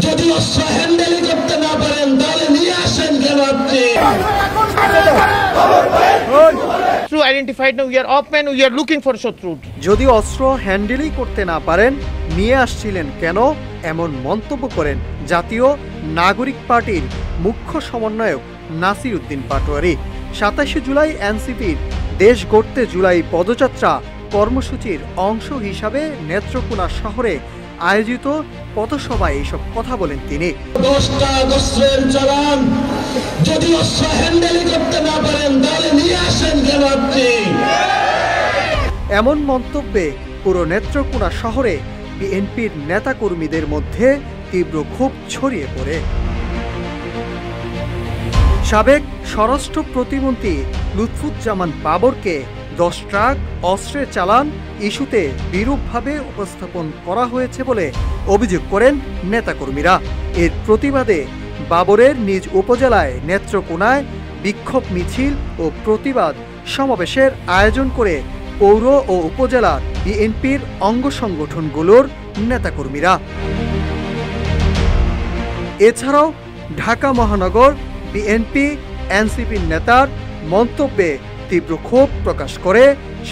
যদি অস্ত্র হ্যান্ডেলই করতে না পারেন তাহলে নিয়ে আসেন কেন আপনি? True identified now we are off man, we are looking for শত্রু। যদি অস্ত্র হ্যান্ডেলই করতে না পারেন নিয়ে আসছিলেন কেন, এমন মন্তব্য করেন জাতীয় নাগরিক পার্টির মুখ্য সমন্বয়ক নাসির উদ্দিন পাটোয়ারি। 27 জুলাই এনসিপির দেশ গড়তে জুলাই পদযাত্রা কর্মসূচির অংশ হিসাবে নেত্রকোনা শহরে আয়োজিত পথসভায় এইসব কথা বলেন তিনি। 10টা অস্ত্রের চালান, যদি অস্ত্র হ্যান্ডেলই করতে না পারেন তাহলে নিয়ে আসেন কেন আপনি? এমন মন্তব্যে পুরো নেত্রকোনা শহরে বিএনপির নেতাকর্মীদের মধ্যে তীব্র ক্ষোভ ছড়িয়ে পড়ে। সাবেক স্বরাষ্ট্র প্রতিমন্ত্রী লুৎফুজ্জামান বাবরকে 10 ট্রাক অস্ত্রের চালান ইস্যুতে বিরূপভাবে উপস্থাপন করা হয়েছে বলে অভিযোগ করেন নেতাকর্মীরা। এর প্রতিবাদে বাবরের নিজ উপজেলায় নেত্রকোনায় বিক্ষোভ মিছিল ও প্রতিবাদ সমাবেশের আয়োজন করে পৌর ও উপজেলার বিএনপির অঙ্গ সংগঠনগুলোর নেতাকর্মীরা। এছাড়াও ঢাকা মহানগর বিএনপি এনসিপির নেতার মন্তব্যে তীব্র ক্ষোভ প্রকাশ করে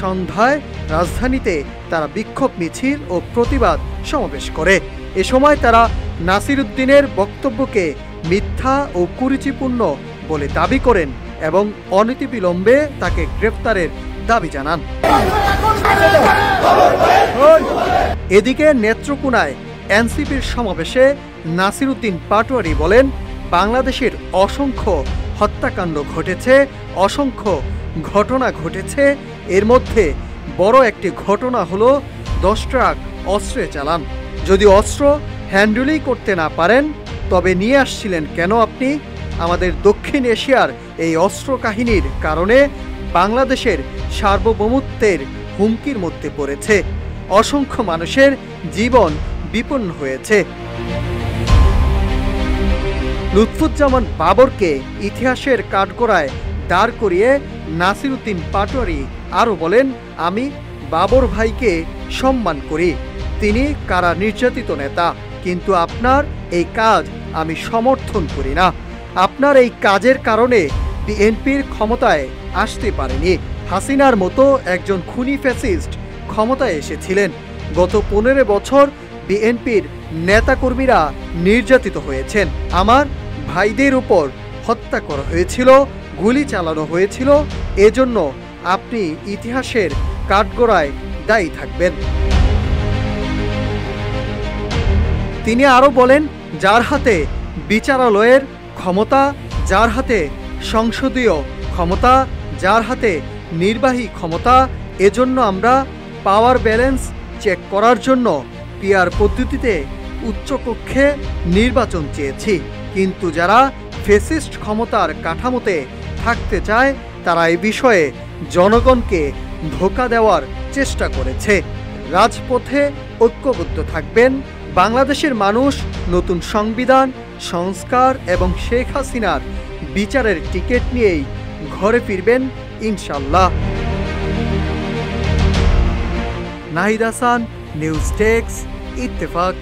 সন্ধ্যায় রাজধানীতে তারা বিক্ষোভ মিছিল ও প্রতিবাদ সমাবেশ করে। এ সময় তারা নাসির উদ্দিনের বক্তব্যকে মিথ্যা ও কুরুচিপূর্ণ বলে দাবি করেন এবং অনতিবিলম্বে তাকে গ্রেফতারের দাবি জানান। এদিকে নেত্রকোনায় এনসিপির সমাবেশে নাসির উদ্দিন পাটোয়ারি বলেন, বাংলাদেশের অসংখ্য হত্যাকাণ্ড ঘটেছে, অসংখ্য ঘটনা ঘটেছে। এর মধ্যে বড় একটি ঘটনা হলো 10 ট্রাক অস্ত্রের চালান। যদি অস্ত্র হ্যান্ডেলই করতে না পারেন তবে নিয়ে আসছিলেন কেন আপনি? আমাদের দক্ষিণ এশিয়ার এই অস্ত্র কাহিনীর কারণে বাংলাদেশের সার্বভৌমত্বের হুমকির মধ্যে পড়েছে, অসংখ্য মানুষের জীবন বিপন্ন হয়েছে। লুৎফুজ্জামান বাবরকে ইতিহাসের কাঠগড়ায় দাঁড় করিয়ে নাসির উদ্দিন পাটোয়ারি আরও বলেন, আমি বাবর ভাইকে সম্মান করি, তিনি কারা নির্যাতিত নেতা, কিন্তু আপনার এই কাজ আমি সমর্থন করি না। আপনার এই কাজের কারণে বিএনপির ক্ষমতায় আসতে পারেনি। হাসিনার মতো একজন খুনি ফ্যাসিস্ট ক্ষমতায় এসেছিলেন। গত 15 বছর বিএনপির নেতাকর্মীরা নির্যাতিত হয়েছেন। আমার ভাইদের উপর হত্যা করা হয়েছিল, গুলি চালানো হয়েছিল। এজন্য আপনি ইতিহাসের কাঠগড়ায় দায়ী থাকবেন। তিনি আরও বলেন, যার হাতে বিচারালয়ের ক্ষমতা, যার হাতে সংসদীয় ক্ষমতা, যার হাতে নির্বাহী ক্ষমতা, এজন্য আমরা পাওয়ার ব্যালেন্স চেক করার জন্য পিআর পদ্ধতিতে উচ্চকক্ষে নির্বাচন চেয়েছি। কিন্তু যারা ফ্যাসিস্ট ক্ষমতার কাঠামোতে থাকতে চায় তারা এই বিষয়ে জনগণকে ধোঁকা দেওয়ার চেষ্টা করেছে। রাজপথে ঐক্যবদ্ধ থাকবেন। বাংলাদেশের মানুষ নতুন সংবিধান, সংস্কার এবং শেখ হাসিনার বিচারের টিকিট নিয়েই ঘরে ফিরবেন ইনশাল্লাহ। Nahid Hasan, news desk, Ittefaq.